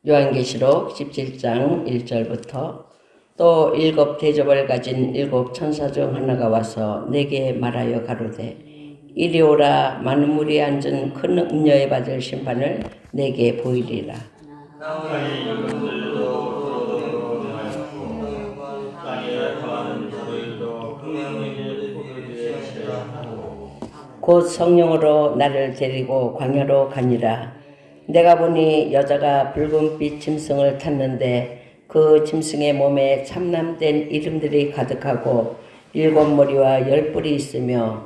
요한계시록 17장 1절부터 또 일곱 대접을 가진 일곱 천사 중 하나가 와서 내게 말하여 가로되 이리 오라. 많은 물이 앉은 큰 음녀에 받을 심판을 내게 보이리라. 곧 성령으로 나를 데리고 광야로 가니라. 내가 보니 여자가 붉은빛 짐승을 탔는데 그 짐승의 몸에 참남된 이름들이 가득하고 일곱 머리와 열 뿔이 있으며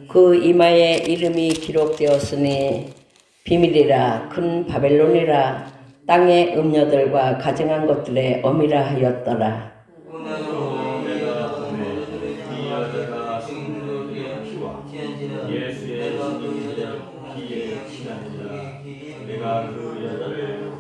그 이마에 이름이 기록되었으니 비밀이라 큰 바벨론이라 땅의 음녀들과 가증한 것들의 어미라 하였더라. 내가 그 여자를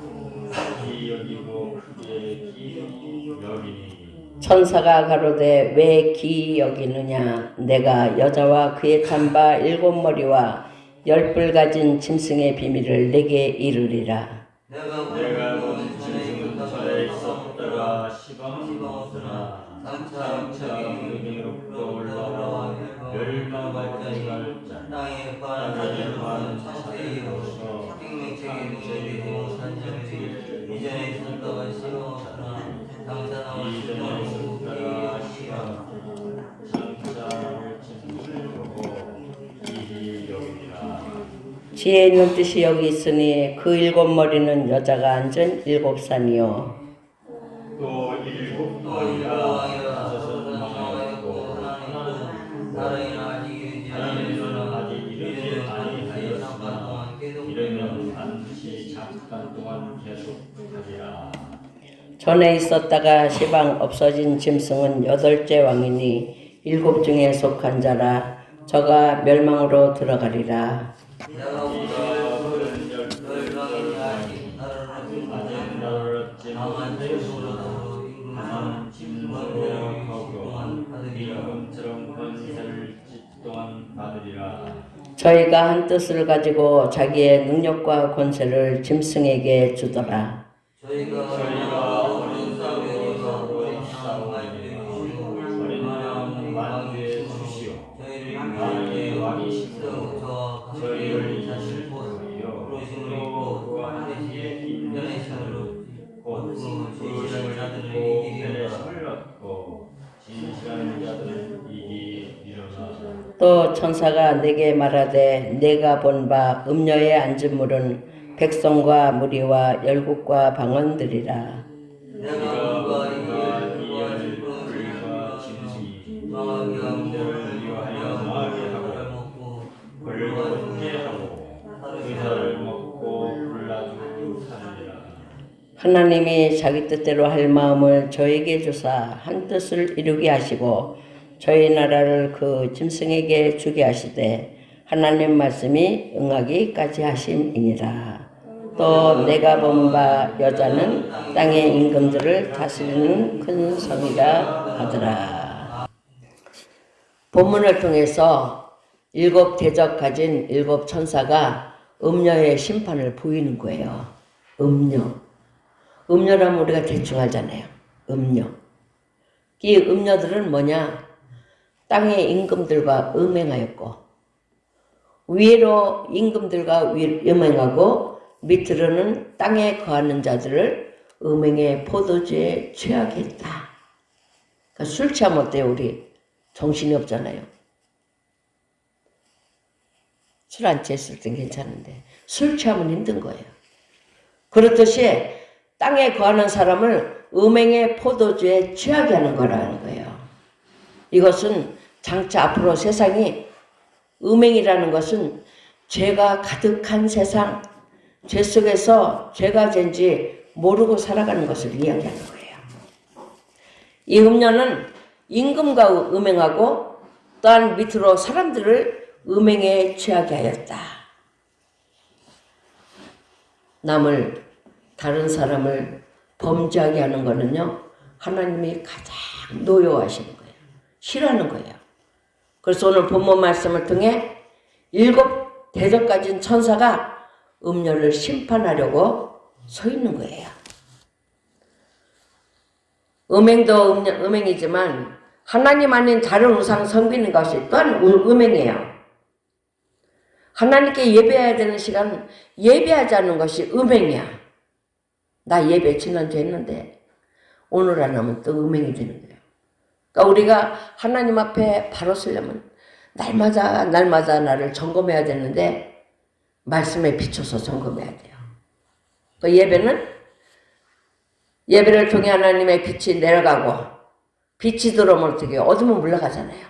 기여기고 크게 기여기니 천사가 가로되 왜 기이 여기느냐. 내가 여자와 그의 탄 바 일곱 머리와 열 뿔 가진 짐승의 비밀을 내게 이르리라. 내가 본 짐승은 절에 있었다가 시방으로나 삼차 능력도 올라와 멸망까지 갈 자 땅에 관한 천사이로서 생명책이고 산자들이 이전에 있었다가 시방으로나 이전에 있었다가 시방으로나 삼차를 짐승을 보고 기히 여기니라. 지혜 있는 뜻이 여기 있으니 그 일곱 머리는 여자가 앉은 일곱 산이요 또 일곱 머리가 다섯은 망하였고 하나는 아직 이르지 아니하였으나 이르면 반드시 잠깐 동안 계속하리라. 전에 있었다가 시방 없어진 짐승은 여덟째 왕이니 일곱 중에 속한 자라. 저가 멸망으로 들어가리라. 저희가 한 뜻을 가지고 자기의 능력과 권세를 짐승에게 주더라. 저희가 어린 싸움에서 어린 만주에 주시오. 만주의 왕이 시켜 저희를 자실 보시오. 또 그와 함께 인연의 신으로 곧 진실을 잡고 인내심을 얻고 진실한 자들은 이기 일어나. 또 천사가 내게 말하되 내가 본 바 음녀에 앉은 물은 백성과 무리와 열국과 방언들이라. 내가 본바 이 열국과 짐승이 망하기를 위하여 망하게 하고 벌거벗게 하고 의사를 먹고 불나주고 사느니라. 하나님이 자기 뜻대로 할 마음을 저에게 주사 한 뜻을 이루게 하시고 저희 나라를 그 짐승에게 주게 하시되 하나님 말씀이 응하기까지 하심이니라. 또 내가 본 바 여자는 땅의 임금들을 다스리는 큰 성이라 하더라. 본문을 통해서 일곱 대접 가진 일곱 천사가 음녀의 심판을 보이는 거예요. 음녀. 음녀라면 우리가 대충 알잖아요. 음녀. 이 음녀들은 뭐냐? 땅의 임금들과 음행하였고 위로 임금들과 음행하고 밑으로는 땅에 거하는 자들을 음행의 포도주에 취하게 했다. 그러니까 술 취하면 어때요? 우리 정신이 없잖아요. 술 안 취했을 땐 괜찮은데 술 취하면 힘든 거예요. 그렇듯이 땅에 거하는 사람을 음행의 포도주에 취하게 하는 거라는 거예요. 이것은 장차 앞으로 세상이 음행이라는 것은 죄가 가득한 세상, 죄 속에서 죄가 된지 모르고 살아가는 것을 이야기하는 거예요. 이 음녀는 임금과 음행하고 또한 밑으로 사람들을 음행에 취하게 하였다. 남을 다른 사람을 범죄하게 하는 거는요, 하나님이 가장 노여워하시는 거예요. 싫어하는 거예요. 그래서 오늘 본문 말씀을 통해 7 대접 가진 천사가 음녀를 심판하려고 서 있는 거예요. 음행도 음행이지만 하나님 아닌 다른 우상 섬기는 것이 또한 음행이에요. 하나님께 예배해야 되는 시간 예배하지 않는 것이 음행이야. 나 예배 지난주 했는데 오늘 안 하면 또 음행이 되는 거예요. 그러니까 우리가 하나님 앞에 바로 서려면 날마다 나를 점검해야 되는데 말씀에 비춰서 점검해야 돼요. 그 예배를 통해 하나님의 빛이 내려가고 빛이 들어오면 어떻게 해요? 어둠은 물러가잖아요.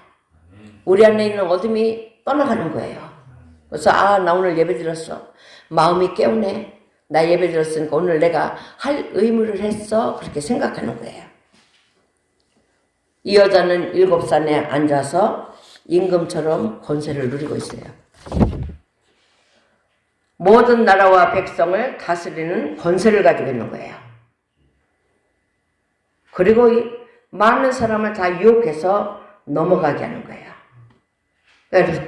우리 안에 있는 어둠이 떠나가는 거예요. 그래서 나 오늘 예배 드렸어. 마음이 깨우네. 나 예배 드렸으니까 오늘 내가 할 의무를 했어. 그렇게 생각하는 거예요. 이 여자는 7산에 앉아서 임금처럼 권세를 누리고 있어요. 모든 나라와 백성을 다스리는 권세를 가지고 있는 거예요. 그리고 많은 사람을 다 유혹해서 넘어가게 하는 거예요.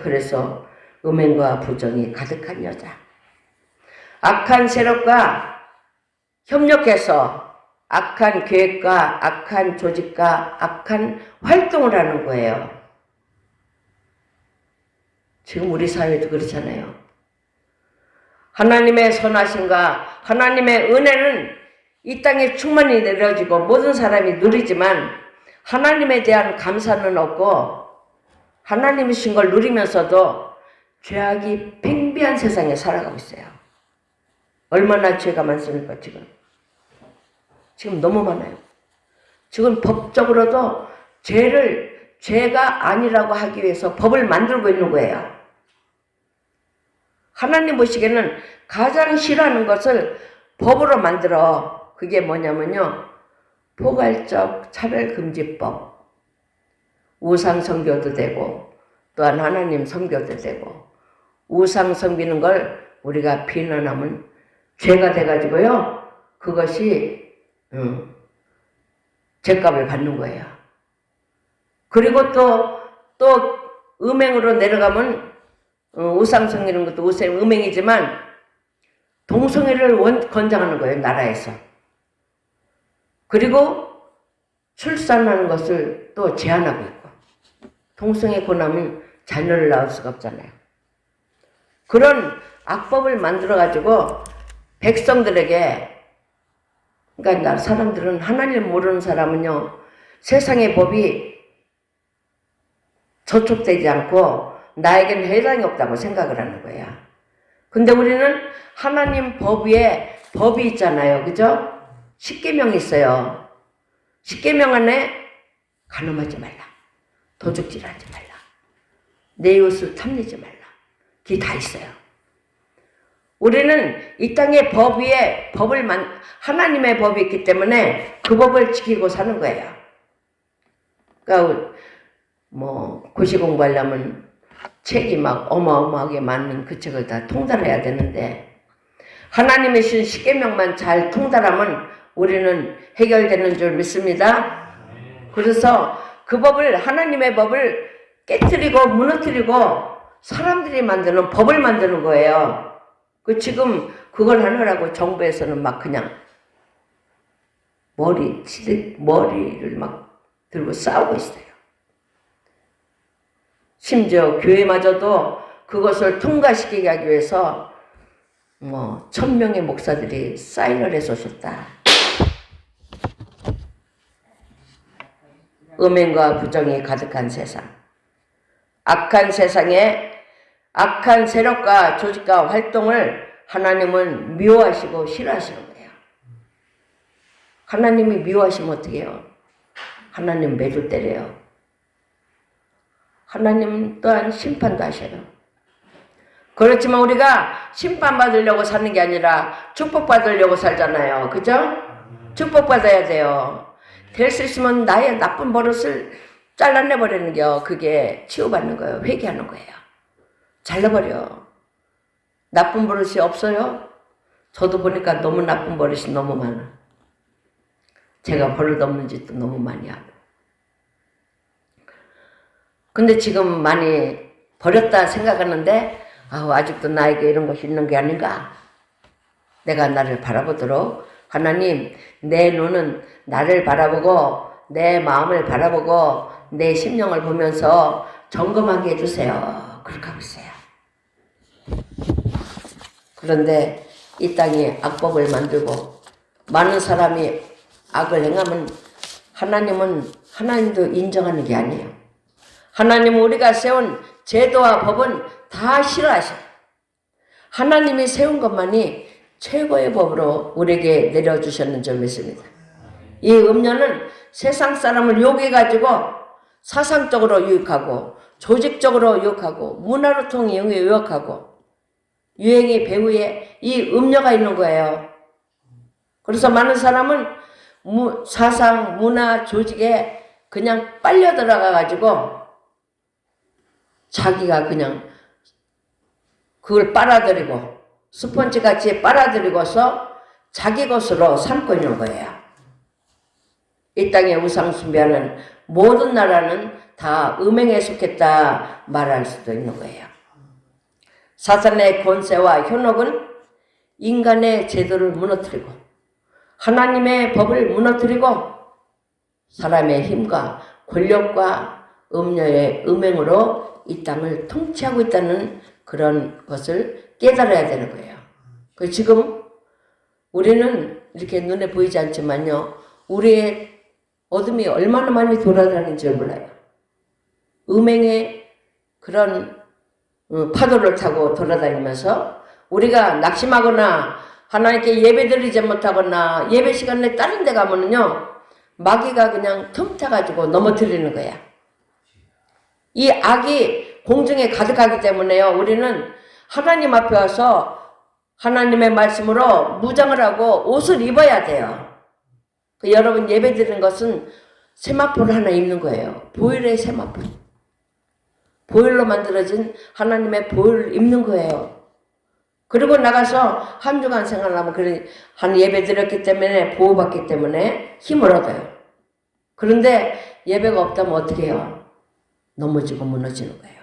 그래서 음행과 부정이 가득한 여자. 악한 세력과 협력해서 악한 계획과 악한 조직과 악한 활동을 하는 거예요. 지금 우리 사회도 그렇잖아요. 하나님의 선하심과 하나님의 은혜는 이 땅에 충만히 내려지고 모든 사람이 누리지만 하나님에 대한 감사는 없고 하나님이신 걸 누리면서도 죄악이 팽배한 세상에 살아가고 있어요. 얼마나 죄가 많습니까 지금? 지금 너무 많아요. 지금 법적으로도 죄가 아니라고 하기 위해서 법을 만들고 있는 거예요. 하나님 보시기에는 가장 싫어하는 것을 법으로 만들어. 그게 뭐냐면요, 포괄적 차별금지법. 우상 섬겨도 되고 또한 하나님 섬겨도 되고, 우상 섬기는 걸 우리가 비난하면 죄가 돼가지고요, 그것이 죄값을 받는 거예요. 그리고 또 음행으로 내려가면 우상 섬기는 것도 음행이지만 동성애를 권장하는 거예요, 나라에서. 그리고 출산하는 것을 또 제한하고 있고, 동성애 권하면 자녀를 낳을 수가 없잖아요. 그런 악법을 만들어가지고 백성들에게, 그러니까 사람들은, 하나님 모르는 사람은요, 세상의 법이 저촉되지 않고 나에게는 해당이 없다고 생각을 하는 거예요. 근데 우리는 하나님 법 위에 법이 있잖아요. 그죠? 십계명이 있어요. 십계명 안에 간음하지 말라, 도둑질하지 말라, 내 이웃을 탐내지 말라, 그게 다 있어요. 우리는 이 땅의 법 위에 하나님의 법이 있기 때문에 그 법을 지키고 사는 거예요. 그러니까 고시 공부하려면 책이 막 어마어마하게 많은 그 책을 다 통달해야 되는데, 하나님의 신 십계명만 잘 통달하면 우리는 해결되는 줄 믿습니다. 그래서 그 법을, 하나님의 법을 깨트리고 무너뜨리고 사람들이 만드는 법을 만드는 거예요. 지금 그걸 하느라고 정부에서는 막 그냥 머리를 막 들고 싸우고 있어요. 심지어 교회마저도 그것을 통과시키게 하기 위해서 1000명의 목사들이 사인을 해서 줬다. 음행과 부정이 가득한 세상, 악한 세상에 악한 세력과 조직과 활동을 하나님은 미워하시고 싫어하시는 거예요. 하나님이 미워하시면 어떻게 해요? 하나님 매도 때려요. 하나님 또한 심판도 하셔요. 그렇지만 우리가 심판받으려고 사는 게 아니라 축복받으려고 살잖아요. 그죠? 축복받아야 돼요. 될 수 있으면 나의 나쁜 버릇을 잘라내버리는 게 그게 치유받는 거예요. 회개하는 거예요. 잘라버려. 나쁜 버릇이 없어요? 저도 보니까 너무 나쁜 버릇이 너무 많아. 제가 버릇없는 짓도 너무 많이 하고. 근데 지금 많이 버렸다 생각하는데 아직도 나에게 이런 것이 있는 게 아닌가. 내가 나를 바라보도록 하나님, 내 눈은 나를 바라보고 내 마음을 바라보고 내 심령을 보면서 점검하게 해주세요. 그렇게 하고 있어요. 그런데 이 땅에 악법을 만들고 많은 사람이 악을 행하면 하나님도 인정하는 게 아니에요. 하나님은 우리가 세운 제도와 법은 다 싫어하셔요. 하나님이 세운 것만이 최고의 법으로 우리에게 내려주셨는 줄 믿습니다. 이 음료는 세상 사람을 유혹해가지고 사상적으로 유혹하고 조직적으로 유혹하고 문화로 통해 유혹하고 유행의 배후에 이 음료가 있는 거예요. 그래서 많은 사람은 사상, 문화, 조직에 그냥 빨려 들어가가지고 자기가 그냥 그걸 빨아들이고 스펀지같이 빨아들이고서 자기 것으로 삼고 있는 거예요. 이 땅에 우상 숭배하는 모든 나라는 다 음행에 속했다 말할 수도 있는 거예요. 사탄의 권세와 현혹은 인간의 제도를 무너뜨리고 하나님의 법을 무너뜨리고 사람의 힘과 권력과 음녀의 음행으로 이 땅을 통치하고 있다는 그런 것을 깨달아야 되는 거예요. 지금 우리는 이렇게 눈에 보이지 않지만요, 우리의 어둠이 얼마나 많이 돌아다니는지 몰라요. 음행의 그런 파도를 타고 돌아다니면서 우리가 낙심하거나 하나님께 예배드리지 못하거나 예배 시간에 다른 데 가면은요, 마귀가 그냥 틈타가지고 넘어뜨리는 거야. 이 악이 공중에 가득하기 때문에요, 우리는 하나님 앞에 와서 하나님의 말씀으로 무장을 하고 옷을 입어야 돼요. 여러분 예배 드리는 것은 세마포를 하나 입는 거예요. 보일의 세마포. 보일로 만들어진 하나님의 보일을 입는 거예요. 그리고 나가서 한 주간 생활하면 한 예배 드렸기 때문에 보호받기 때문에 힘을 얻어요. 그런데 예배가 없다면 어떻게 해요? 넘어지고 무너지는 거예요.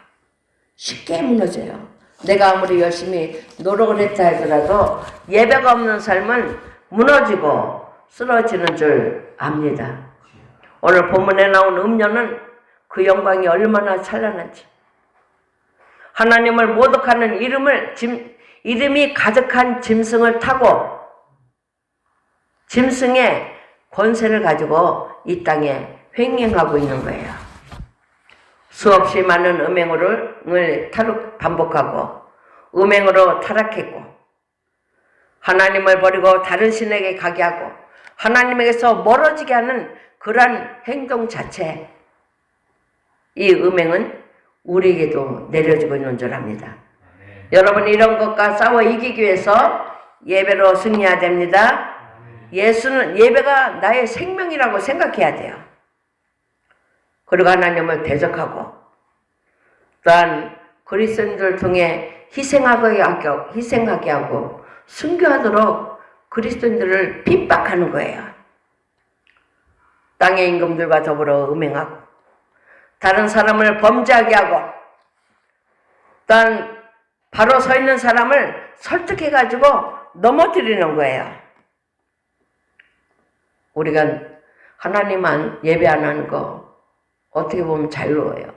쉽게 무너져요. 내가 아무리 열심히 노력을 했다 하더라도 예배가 없는 삶은 무너지고 쓰러지는 줄 압니다. 오늘 본문에 나온 음료는 그 영광이 얼마나 찬란한지, 하나님을 모독하는 이름이 가득한 짐승을 타고 짐승의 권세를 가지고 이 땅에 횡행하고 있는 거예요. 수없이 많은 음행을 반복하고 음행으로 타락했고 하나님을 버리고 다른 신에게 가게 하고 하나님에게서 멀어지게 하는 그러한 행동 자체, 이 음행은 우리에게도 내려지고 있는 줄 압니다. 여러분, 이런 것과 싸워 이기기 위해서 예배로 승리해야 됩니다. 예배가 나의 생명이라고 생각해야 돼요. 그리고 하나님을 대적하고 또한 그리스도인들을 통해 희생하게 하고 순교하도록 그리스도인들을 핍박하는 거예요. 땅의 임금들과 더불어 음행하고 다른 사람을 범죄하게 하고 또한 바로 서 있는 사람을 설득해가지고 넘어뜨리는 거예요. 우리가 하나님만 예배 안 하는 거 어떻게 보면 자유로워요.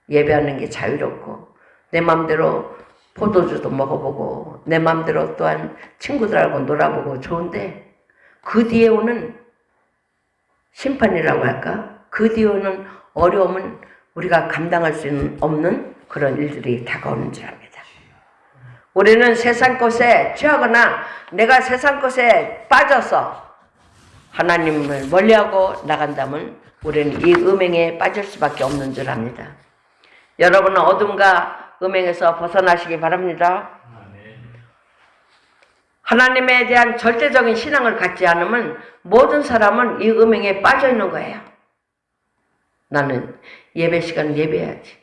예배하는 게 자유롭고 내 맘대로 포도주도 먹어보고 내 맘대로 또한 친구들하고 놀아보고 좋은데 그 뒤에 오는 심판이라고 할까? 그 뒤에 오는 어려움은 우리가 감당할 수 없는 그런 일들이 다가오는 줄 압니다. 우리는 세상 것에 취하거나 내가 세상 것에 빠져서 하나님을 멀리하고 나간다면 우리는 이 음행에 빠질 수밖에 없는 줄 압니다. 여러분은 어둠과 음행에서 벗어나시기 바랍니다. 하나님에 대한 절대적인 신앙을 갖지 않으면 모든 사람은 이 음행에 빠져 있는 거예요. 나는 예배 시간 예배해야지.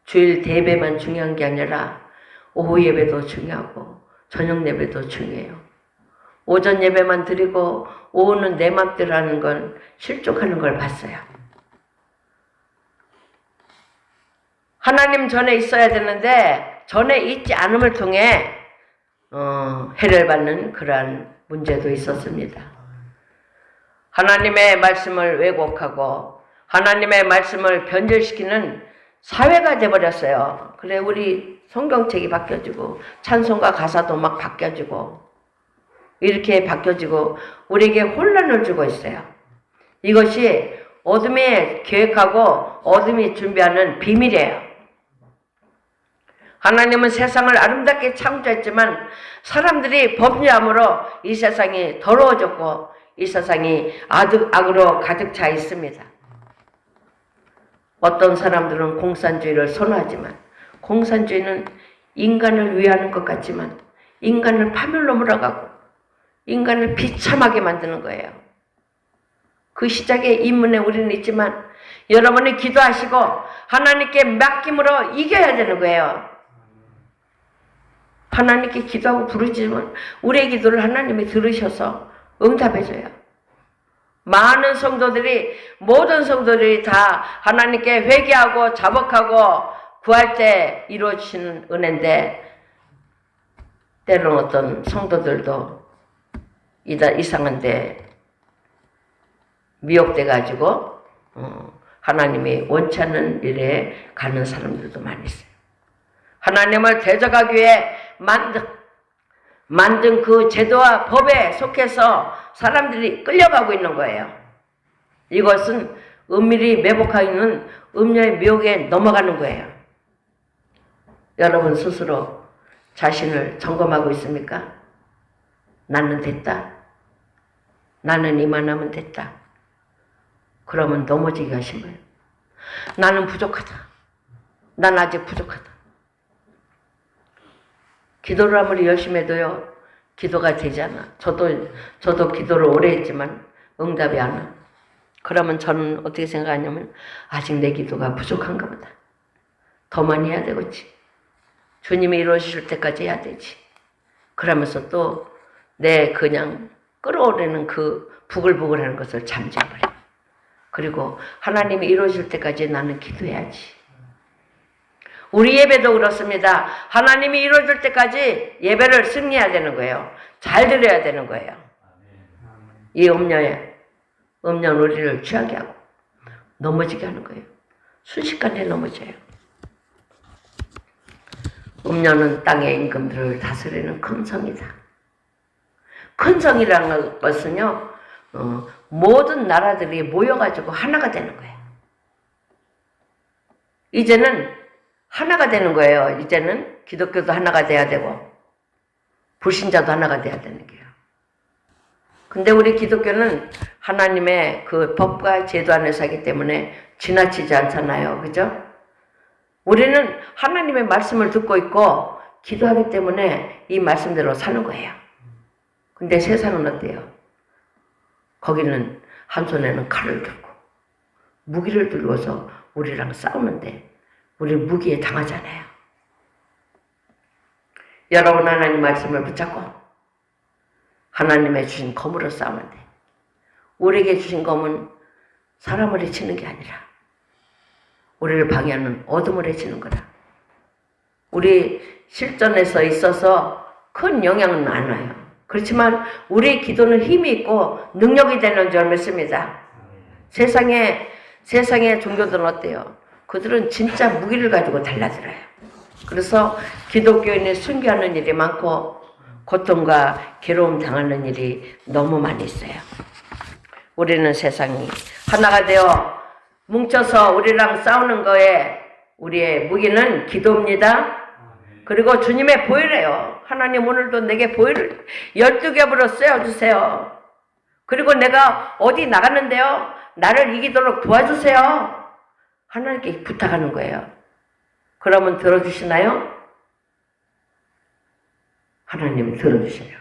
주일 대배만 중요한 게 아니라 오후 예배도 중요하고 저녁 예배도 중요해요. 오전 예배만 드리고 오후는 내 맘대로 하는 건 실족하는 걸 봤어요. 하나님 전에 있어야 되는데 전에 있지 않음을 통해 해를 받는 그러한 문제도 있었습니다. 하나님의 말씀을 왜곡하고 하나님의 말씀을 변절시키는 사회가 돼버렸어요. 그래 우리 성경책이 바뀌어지고 찬송가 가사도 막 바뀌어지고 이렇게 바뀌어지고 우리에게 혼란을 주고 있어요. 이것이 어둠이 계획하고 어둠이 준비하는 비밀이에요. 하나님은 세상을 아름답게 창조했지만 사람들이 범죄함으로 이 세상이 더러워졌고 이 세상이 악으로 가득 차 있습니다. 어떤 사람들은 공산주의를 선호하지만 공산주의는 인간을 위하는 것 같지만 인간을 파멸로 몰아가고 인간을 비참하게 만드는 거예요. 그 시작의 인문에 우리는 있지만 여러분이 기도하시고 하나님께 맡김으로 이겨야 되는 거예요. 하나님께 기도하고 부르지만 우리의 기도를 하나님이 들으셔서 응답해줘요. 많은 성도들이 모든 성도들이 다 하나님께 회개하고 자복하고 구할 때 이루어지는 은혜인데 때로는 어떤 성도들도 이상한데 미혹돼 가지고 하나님이 원치 않는 일에 가는 사람들도 많이 있어요. 하나님을 대적하기 위해 만든 그 제도와 법에 속해서 사람들이 끌려가고 있는 거예요. 이것은 은밀히 매복하고 있는 음녀의 미혹에 넘어가는 거예요. 여러분 스스로 자신을 점검하고 있습니까? 나는 됐다. 나는 이만하면 됐다. 그러면 넘어지기가 심해요. 나는 부족하다. 난 아직 부족하다. 기도를 아무리 열심히 해도요, 기도가 되지 않아. 저도 기도를 오래 했지만 응답이 안 와. 그러면 저는 어떻게 생각하냐면 아직 내 기도가 부족한가 보다. 더 많이 해야 되겠지. 주님이 이루어주실 때까지 해야 되지. 그러면서 또 내 그냥 끌어오르는 그 부글부글하는 것을 잠재워버려. 그리고 하나님이 이루어질 때까지 나는 기도해야지. 우리 예배도 그렇습니다. 하나님이 이루어질 때까지 예배를 승리해야 되는 거예요. 잘 드려야 되는 거예요. 이 음녀는 우리를 취하게 하고 넘어지게 하는 거예요. 순식간에 넘어져요. 음녀는 땅의 임금들을 다스리는 큰 성이다. 큰 성이라는 것은요, 모든 나라들이 모여가지고 하나가 되는 거예요. 이제는 하나가 되는 거예요. 이제는 기독교도 하나가 돼야 되고 불신자도 하나가 돼야 되는 거예요. 근데 우리 기독교는 하나님의 그 법과 제도 안에서 하기 때문에 지나치지 않잖아요. 그죠? 우리는 하나님의 말씀을 듣고 있고 기도하기 때문에 이 말씀대로 사는 거예요. 근데 세상은 어때요? 거기는 한 손에는 칼을 들고 무기를 들고서 우리랑 싸우는데 우리 무기에 당하잖아요. 여러분 하나님 말씀을 붙잡고 하나님의 주신 검으로 싸우는데 우리에게 주신 검은 사람을 해치는 게 아니라 우리를 방해하는 어둠을 해치는 거라. 우리 실전에서 있어서 큰 영향은 안 와요. 그렇지만 우리의 기도는 힘이 있고 능력이 되는 줄 믿습니다. 세상의 종교들은 어때요? 그들은 진짜 무기를 가지고 달라들어요. 그래서 기독교인이 순교하는 일이 많고 고통과 괴로움 당하는 일이 너무 많이 있어요. 우리는 세상이 하나가 되어 뭉쳐서 우리랑 싸우는 거에 우리의 무기는 기도입니다. 그리고 주님의 보혈이에요. 하나님 오늘도 내게 보혈을 12겹으로 쐬어주세요. 그리고 내가 어디 나갔는데요. 나를 이기도록 도와주세요. 하나님께 부탁하는 거예요. 그러면 들어주시나요? 하나님이 들어주셔요.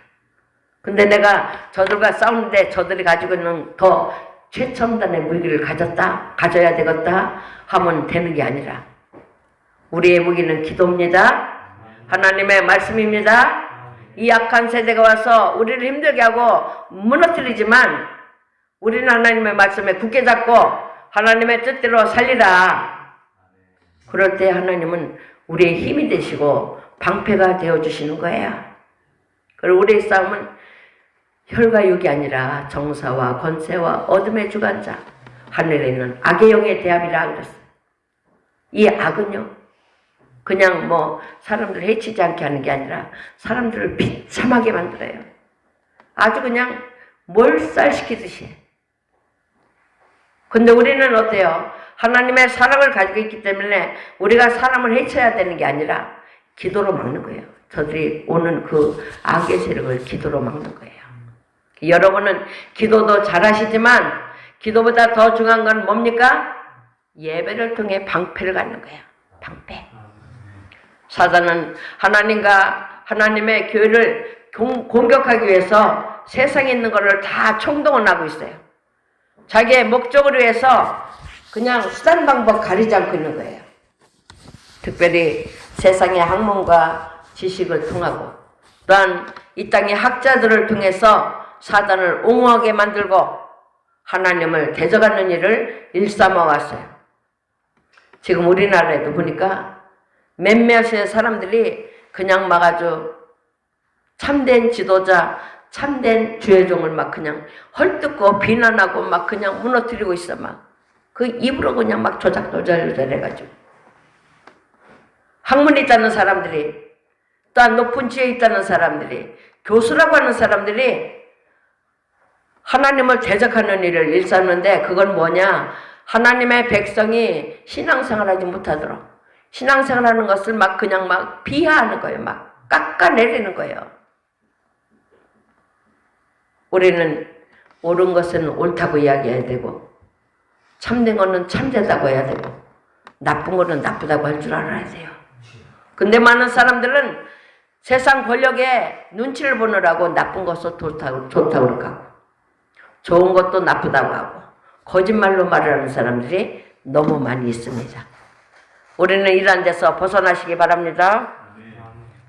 근데 내가 저들과 싸우는데 저들이 가지고 있는 더 최첨단의 무기를 가져야 되겠다 하면 되는 게 아니라 우리의 무기는 기도입니다. 하나님의 말씀입니다. 이 악한 세대가 와서 우리를 힘들게 하고 무너뜨리지만 우리는 하나님의 말씀에 굳게 잡고 하나님의 뜻대로 살리라. 그럴 때 하나님은 우리의 힘이 되시고 방패가 되어주시는 거예요. 그리고 우리의 싸움은 혈과 육이 아니라 정사와 권세와 어둠의 주관자, 하늘에 있는 악의 영의 대합이라 그랬어요. 이 악은요, 그냥 뭐 사람들을 해치지 않게 하는 게 아니라 사람들을 비참하게 만들어요. 아주 그냥 몰살시키듯이. 근데 우리는 어때요? 하나님의 사랑을 가지고 있기 때문에 우리가 사람을 해쳐야 되는 게 아니라 기도로 막는 거예요. 저들이 오는 그 악의 세력을 기도로 막는 거예요. 여러분은 기도도 잘하시지만 기도보다 더 중요한 건 뭡니까? 예배를 통해 방패를 갖는 거예요. 방패. 사단은 하나님과 하나님의 교회를 공격하기 위해서 세상에 있는 것을 다 총동원 하고 있어요. 자기의 목적을 위해서 그냥 수단 방법 가리지 않고 있는 거예요. 특별히 세상의 학문과 지식을 통하고 또한 이 땅의 학자들을 통해서 사단을 옹호하게 만들고 하나님을 대적하는 일을 일삼아 왔어요. 지금 우리나라에도 보니까 몇몇의 사람들이 그냥 막 아주 참된 지도자, 참된 주의 종을 막 그냥 헐뜯고 비난하고 막 그냥 무너뜨리고 있어. 막 그 입으로 그냥 막 조작조작 해가지고 학문이 있다는 사람들이 또한 높은 지혜에 있다는 사람들이 교수라고 하는 사람들이 하나님을 대적하는 일을 일삼는데 그건 뭐냐? 하나님의 백성이 신앙생활하지 못하도록 신앙생활하는 것을 막 그냥 막 비하하는 거예요. 막 깎아내리는 거예요. 우리는 옳은 것은 옳다고 이야기해야 되고 참된 것은 참되다고 해야 되고 나쁜 것은 나쁘다고 할 줄 알아야 돼요. 근데 많은 사람들은 세상 권력에 눈치를 보느라고 나쁜 것도 좋다고 그렇게 하고 좋은 것도 나쁘다고 하고 거짓말로 말을 하는 사람들이 너무 많이 있습니다. 우리는 이런 데서 벗어나시기 바랍니다.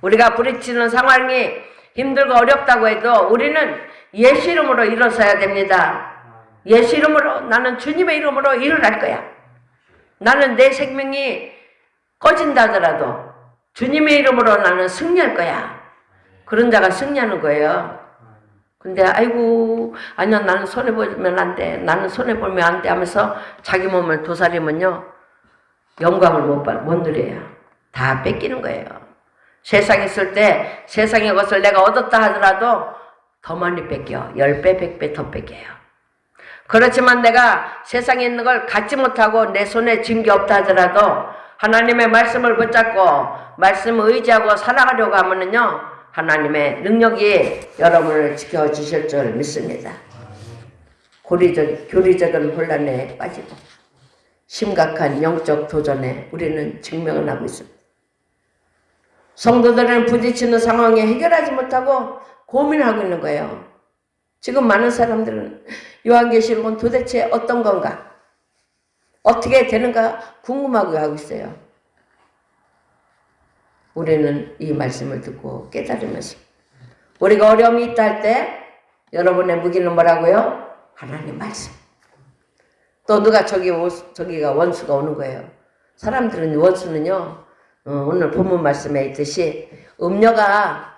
우리가 부딪히는 상황이 힘들고 어렵다고 해도 우리는 예수 이름으로 일어서야 됩니다. 예수 이름으로 나는 주님의 이름으로 일을 할 거야. 나는 내 생명이 꺼진다 하더라도 주님의 이름으로 나는 승리할 거야. 그런 자가 승리하는 거예요. 근데 아이고 아니야 나는 손해보면 안 돼. 나는 손해보면 안 돼 하면서 자기 몸을 도사리면요. 영광을 못 누려요. 다 뺏기는 거예요. 세상에 있을 때 세상의 것을 내가 얻었다 하더라도 더 많이 뺏겨. 10배, 100배 더 뺏겨요. 그렇지만 내가 세상에 있는 걸 갖지 못하고 내 손에 쥔 게 없다 하더라도 하나님의 말씀을 붙잡고 말씀을 의지하고 살아가려고 하면은요. 하나님의 능력이 여러분을 지켜주실 줄 믿습니다. 교리적인 혼란에 빠지고 심각한 영적 도전에 우리는 직면을 하고 있습니다. 성도들은 부딪히는 상황에 해결하지 못하고 고민하고 있는 거예요. 지금 많은 사람들은 요한계시록은 도대체 어떤 건가? 어떻게 되는가 궁금하고 하고 있어요. 우리는 이 말씀을 듣고 깨달으면서 우리가 어려움이 있다 할 때 여러분의 무기는 뭐라고요? 하나님 말씀. 또 누가 저기가 원수가 오는 거예요. 사람들은 원수는요. 오늘 본문 말씀에 있듯이 음녀가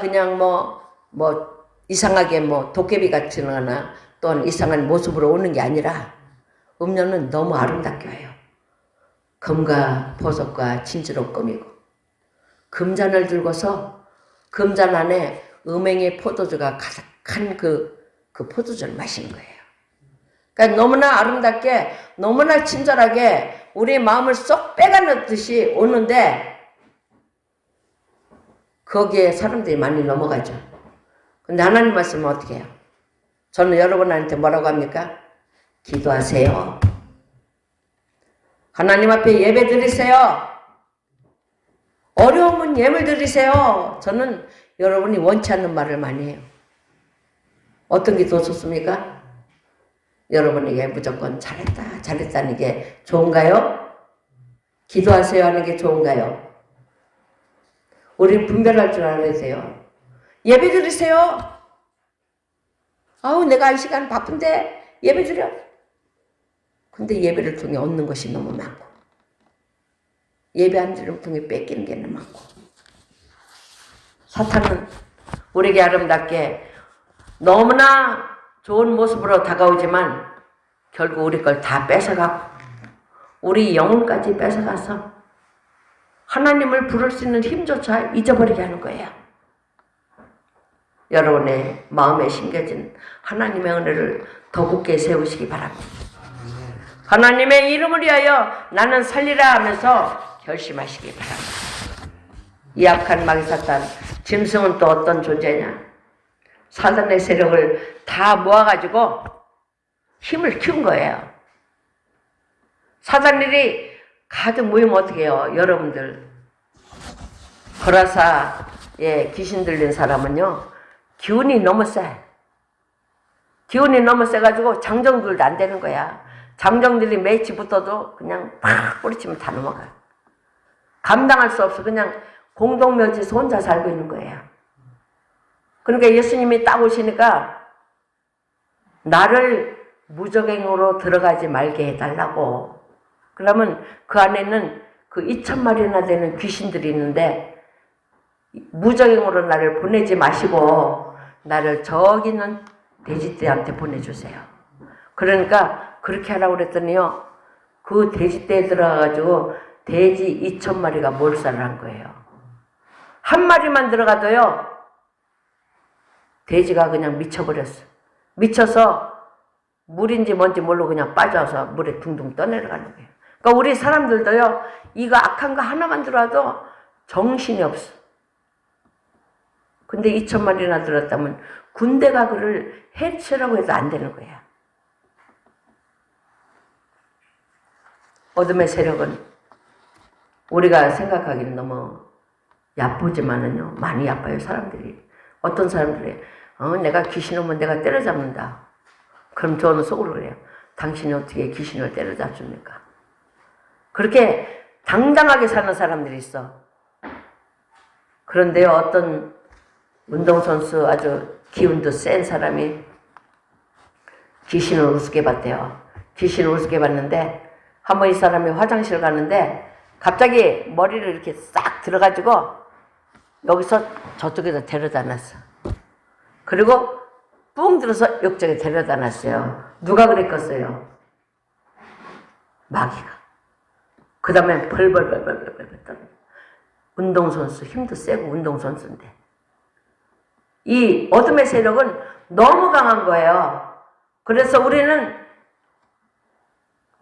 그냥 뭐 이상하게 뭐 도깨비 같으거나 또는 이상한 모습으로 오는 게 아니라 음녀는 너무 아름답게 와요. 금과 보석과 진주로 꾸미고 금잔을 들고서 금잔 안에 음행의 포도주가 가득한 그 포도주를 마시는 거예요. 그러니까 너무나 아름답게 너무나 친절하게 우리 마음을 쏙 빼가듯이 오는데 거기에 사람들이 많이 넘어가죠. 근데 하나님 말씀은 어떻게 해요? 저는 여러분한테 뭐라고 합니까? 기도하세요. 하나님 앞에 예배 드리세요. 어려우면 예물 드리세요. 저는 여러분이 원치 않는 말을 많이 해요. 어떤 게 더 좋습니까? 여러분에게 무조건 잘했다는 게 좋은가요? 기도하세요 하는 게 좋은가요? 우린 분별할 줄 알아야 돼요. 예배 드리세요. 아우 내가 이 시간 바쁜데 예배 드려. 근데 예배를 통해 얻는 것이 너무 많고 예배 안 드리는 통해 뺏기는 게 너무 많고 사탄은 우리에게 아름답게 너무나 좋은 모습으로 다가오지만 결국 우리 걸 다 뺏어가고 우리 영혼까지 뺏어가서 하나님을 부를 수 있는 힘조차 잊어버리게 하는 거예요. 여러분의 마음에 심겨진 하나님의 은혜를 더 굳게 세우시기 바랍니다. 하나님의 이름을 위하여 나는 살리라 하면서 결심하시기 바랍니다. 이 악한 마귀 사탄, 짐승은 또 어떤 존재냐? 사단의 세력을 다 모아가지고 힘을 키운 거예요. 사단들이 가득 모이면 어떻게 해요? 여러분들 거라사에 귀신 들린 사람은요 기운이 너무 세. 기운이 너무 세가지고 장정들도 안 되는 거야. 장정들이 매치 붙어도 그냥 팍 뿌리치면 다 넘어가요. 감당할 수 없어. 그냥 공동묘지에서 혼자 살고 있는 거예요. 그러니까 예수님이 딱 오시니까 나를 무적행으로 들어가지 말게 해달라고. 그러면 그 안에는 그 2,000마리나 되는 귀신들이 있는데 무적행으로 나를 보내지 마시고 나를 저기 있는 돼지떼한테 보내주세요. 그러니까 그렇게 하라고 그랬더니요. 그 돼지떼에 들어가가지고 돼지 2,000마리가 몰살을 한 거예요. 한 마리만 들어가도요. 돼지가 그냥 미쳐버렸어. 미쳐서 물인지 뭔지 모르고 그냥 빠져서 물에 둥둥 떠내려가는 거예요. 그러니까 우리 사람들도요. 이거 악한 거 하나만 들어와도 정신이 없어. 근데 2,000마리나 들었다면 군대가 그를 해치라고 해도 안 되는 거야. 어둠의 세력은 우리가 생각하기는 너무 야쁘지만은요. 많이 야빠요, 사람들이. 어떤 사람들이 내가 귀신 오면 내가 때려잡는다. 그럼 저는 속으로 그래요. 당신이 어떻게 귀신을 때려잡습니까? 그렇게 당당하게 사는 사람들이 있어. 그런데요, 어떤 운동선수 아주 기운도 센 사람이 귀신을 우습게 봤대요. 귀신을 우습게 봤는데 한번 이 사람이 화장실 가는데 갑자기 머리를 이렇게 싹 들어가지고 여기서 저쪽에다 데려다 놨어. 그리고 뿡 들어서 이쪽에 데려다 놨어요. 누가 그랬겠어요? 마귀가. 그 다음에 벌벌벌벌벌벌 떨어. 운동선수, 힘도 세고 운동선수인데. 이 어둠의 세력은 너무 강한 거예요. 그래서 우리는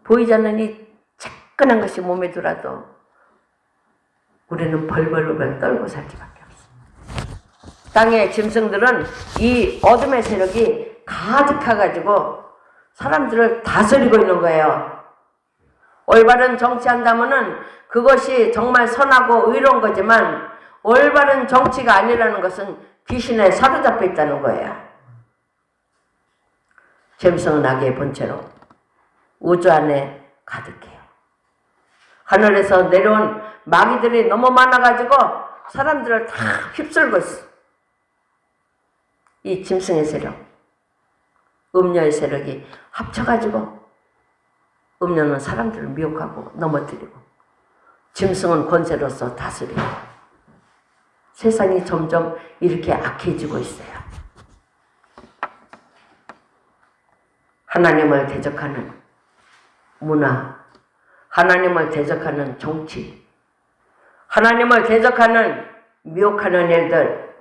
보이지 않는 이 차끈한 것이 몸에 들어도 우리는 벌벌벌 떨고 살 수밖에 없어. 땅의 짐승들은 이 어둠의 세력이 가득해가지고 사람들을 다스리고 있는 거예요. 올바른 정치한다면은 그것이 정말 선하고 의로운 거지만 올바른 정치가 아니라는 것은 귀신에 사로잡혀 있다는 거예요. 짐승은 악의 본체로 우주 안에 가득해요. 하늘에서 내려온 마귀들이 너무 많아가지고 사람들을 다 휩쓸고 있어. 이 짐승의 세력, 음녀의 세력이 합쳐가지고 음녀는 사람들을 미혹하고 넘어뜨리고 짐승은 권세로서 다스리고 세상이 점점 이렇게 악해지고 있어요. 하나님을 대적하는 문화, 하나님을 대적하는 정치, 하나님을 대적하는 미혹하는 일들,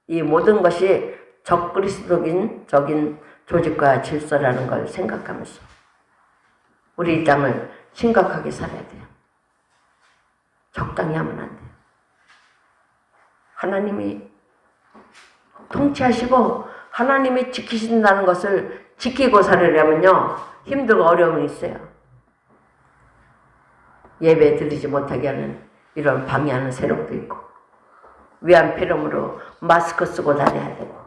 이 모든 것이 적그리스도적인 조직과 질서라는 걸 생각하면서 우리 이 땅을 심각하게 살아야 돼요. 적당히 하면 안 돼요. 하나님이 통치하시고 하나님이 지키신다는 것을 지키고 살으려면요. 힘들고 어려움이 있어요. 예배 드리지 못하게 하는 이런 방해하는 세력도 있고 위안피렴으로 마스크 쓰고 다녀야 되고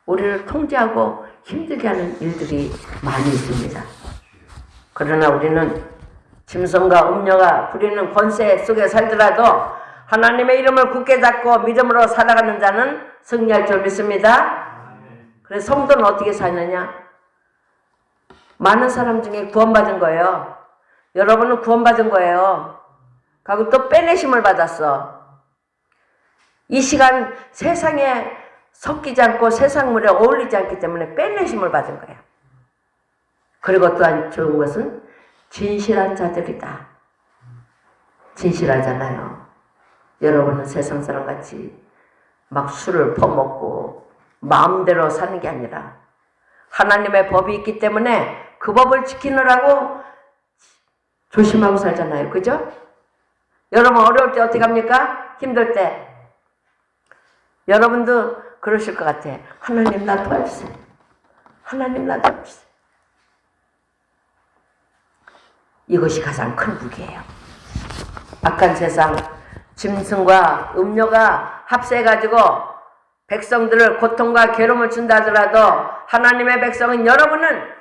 우리를 통제하고 힘들게 하는 일들이 많이 있습니다. 그러나 우리는 짐승과 음녀가 부리는 권세 속에 살더라도 하나님의 이름을 굳게 잡고 믿음으로 살아가는 자는 승리할 줄 믿습니다. 그래서 성도는 어떻게 사느냐? 많은 사람 중에 구원받은 거예요. 여러분은 구원받은 거예요. 그리고 또 빼내심을 받았어. 이 시간 세상에 섞이지 않고 세상 물에 어울리지 않기 때문에 빼내심을 받은 거예요. 그리고 또한 좋은 것은 진실한 자들이다. 진실하잖아요. 여러분은 세상 사람같이 막 술을 퍼먹고 마음대로 사는 게 아니라 하나님의 법이 있기 때문에 그 법을 지키느라고 조심하고 살잖아요. 그죠? 여러분 어려울 때 어떻게 합니까? 힘들 때. 여러분도 그러실 것 같아. 하나님 나 도와주세요. 하나님 나 도와주세요. 이것이 가장 큰 무기예요. 악한 세상, 짐승과 음료가 합세해가지고 백성들을 고통과 괴로움을 준다 하더라도 하나님의 백성은 여러분은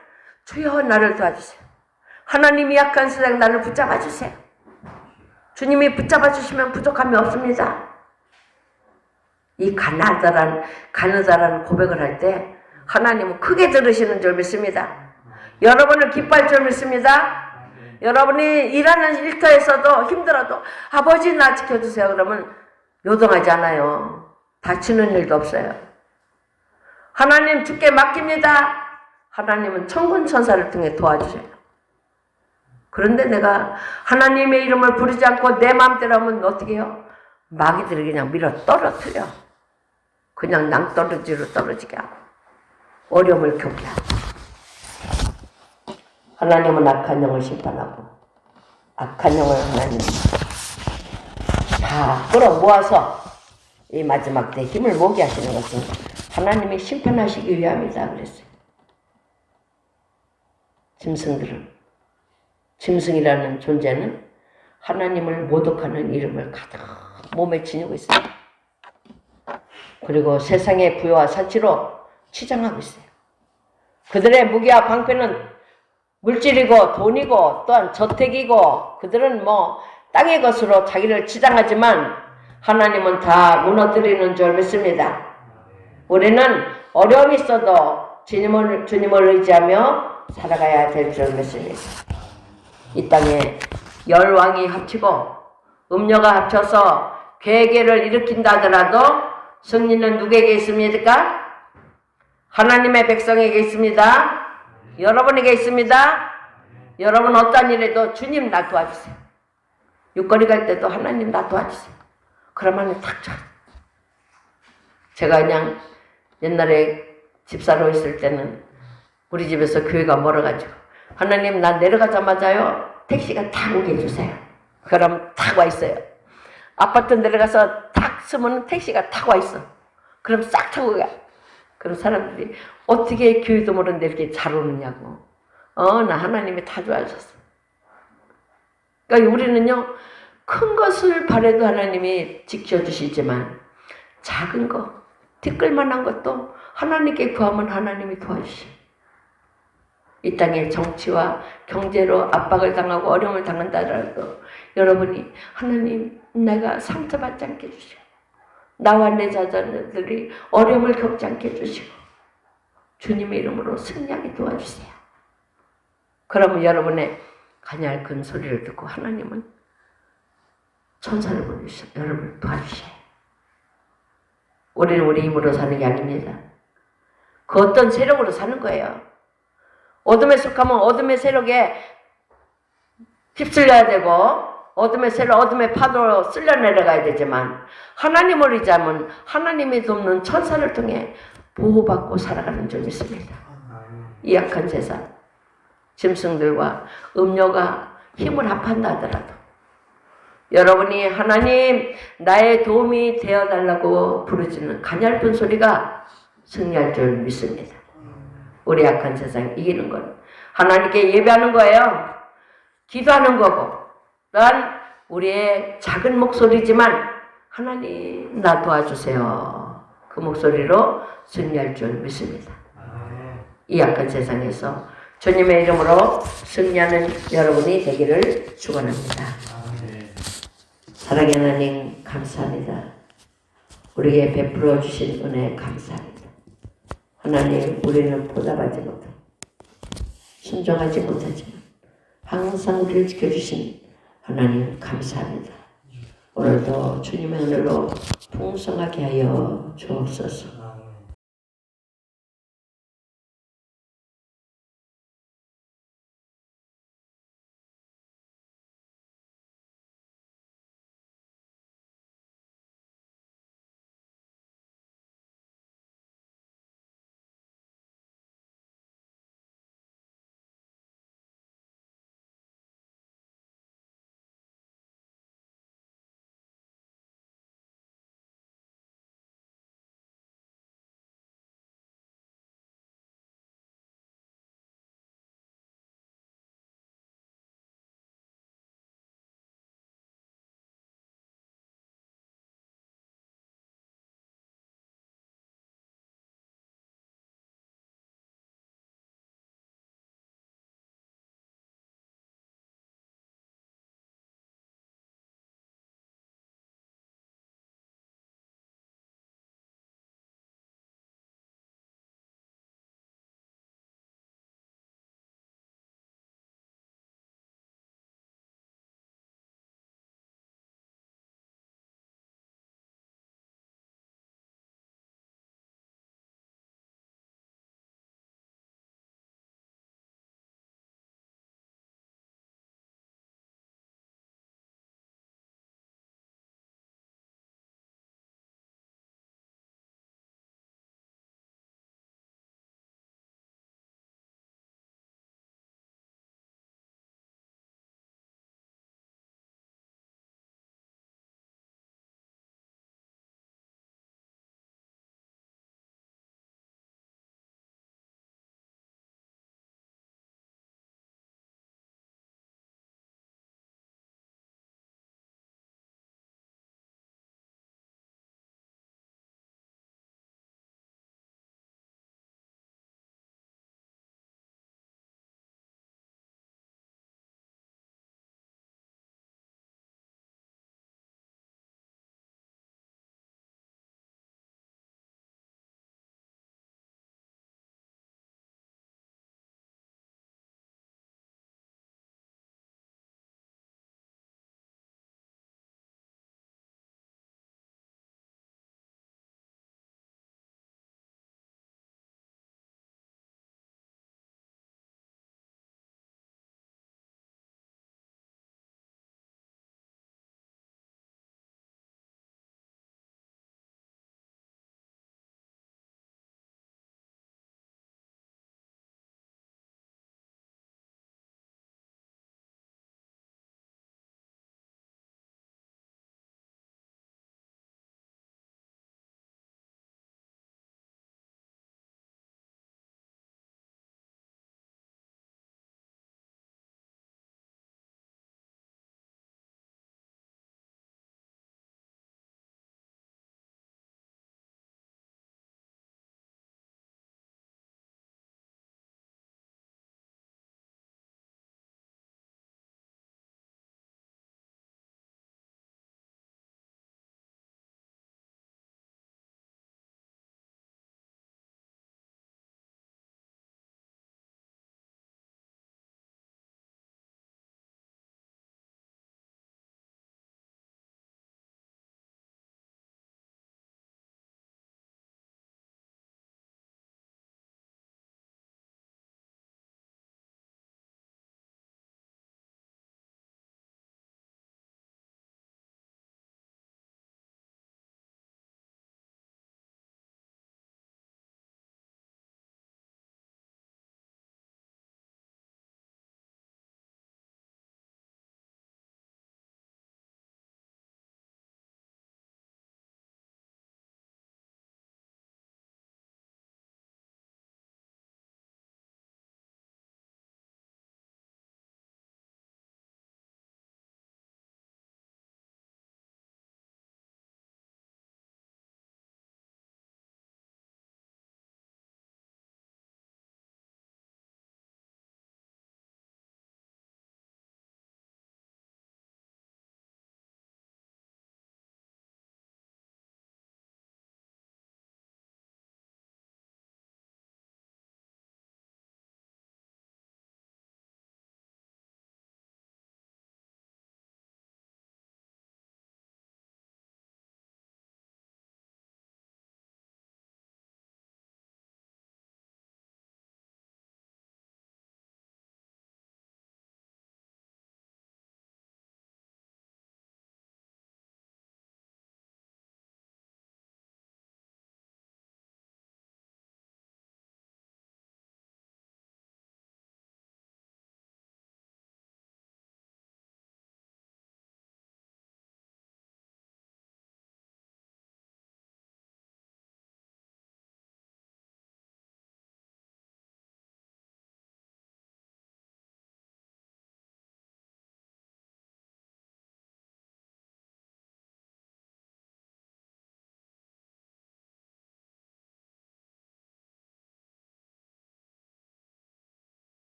주여 나를 도와주세요. 하나님이 약한 세상 나를 붙잡아 주세요. 주님이 붙잡아 주시면 부족함이 없습니다. 이 가느다란 고백을 할 때 하나님은 크게 들으시는 줄 믿습니다. 여러분을 기뻐할 줄 믿습니다. 여러분이 일하는 일터에서도 힘들어도 아버지 나 지켜주세요. 그러면 요동하지 않아요. 다치는 일도 없어요. 하나님 주께 맡깁니다. 하나님은 천군 천사를 통해 도와주세요. 그런데 내가 하나님의 이름을 부르지 않고 내 마음대로 하면 어떻게 해요? 마귀들이 그냥 밀어 떨어뜨려. 그냥 낭떠러지로 떨어지게 하고 어려움을 겪게 하고. 하나님은 악한 영을 심판하고 악한 영을 하나님 다 끌어모아서 이 마지막 때 힘을 모게 하시는 것은 하나님이 심판하시기 위함이다 그랬어요. 짐승이라는 존재는 하나님을 모독하는 이름을 가득 몸에 지니고 있어요. 그리고 세상의 부여와 사치로 치장하고 있어요. 그들의 무기와 방패는 물질이고 돈이고 또한 저택이고 그들은 땅의 것으로 자기를 치장하지만 하나님은 다 무너뜨리는 줄 믿습니다. 우리는 어려움이 있어도 주님을 의지하며 살아가야 될 줄 믿습니다. 이 땅에 열왕이 합치고 음녀가 합쳐서 괴계를 일으킨다 하더라도 승리는 누구에게 있습니까? 하나님의 백성에게 있습니다. 여러분에게 있습니다. 여러분 어떤 일에도 주님 나 도와주세요. 육거리 갈 때도 하나님 나 도와주세요. 그러면 탁 쳐. 제가 그냥 옛날에 집사로 있을 때는 우리 집에서 교회가 멀어가지고 하나님 나 내려가자마자요 택시가 탁 오게 해주세요. 그럼 탁 와 있어요. 아파트 내려가서 탁 쓰면 택시가 탁 와 있어. 그럼 싹 타고 가. 그럼 사람들이 어떻게 교회도 모르는데 이렇게 잘 오느냐고. 나 하나님이 다 도와줬어. 그러니까 우리는요 큰 것을 바라도 하나님이 지켜주시지만 작은 거, 티끌만한 것도 하나님께 구하면 하나님이 도와주셔요. 이 땅에 정치와 경제로 압박을 당하고 어려움을 당한다 하더라도 여러분이 하나님 내가 상처받지 않게 해주시고 나와 내 자녀들이 어려움을 겪지 않게 해주시고 주님의 이름으로 승리하게 도와주세요. 그러면 여러분의 가냘픈 소리를 듣고 하나님은 천사를 보내주셔 여러분을 도와주셔요. 우리는 우리 힘으로 사는 게 아닙니다. 그 어떤 세력으로 사는 거예요. 어둠에 속하면 어둠의 세력에 휩쓸려야 되고 어둠의 파도로 쓸려 내려가야 되지만 하나님을 의지하면 하나님이 돕는 천사를 통해 보호받고 살아가는 줄 믿습니다. 이 약한 세상 짐승들과 음료가 힘을 합한다 하더라도 여러분이 하나님 나의 도움이 되어달라고 부르짖는 가냘픈 소리가 승리할 줄 믿습니다. 우리 약한 세상 이기는 건 하나님께 예배하는 거예요. 기도하는 거고 또한 우리의 작은 목소리지만 하나님 나 도와주세요. 그 목소리로 승리할 줄 믿습니다. 이 약한 세상에서 주님의 이름으로 승리하는 여러분이 되기를 축원합니다. 사랑의 하나님 감사합니다. 우리에게 베풀어 주신 은혜 감사합니다. 하나님, 우리는 보답하지 못하고 순종하지 못하지만 항상 우리를 지켜주신 하나님 감사합니다. 오늘도 주님의 은혜로 풍성하게 하여 주옵소서.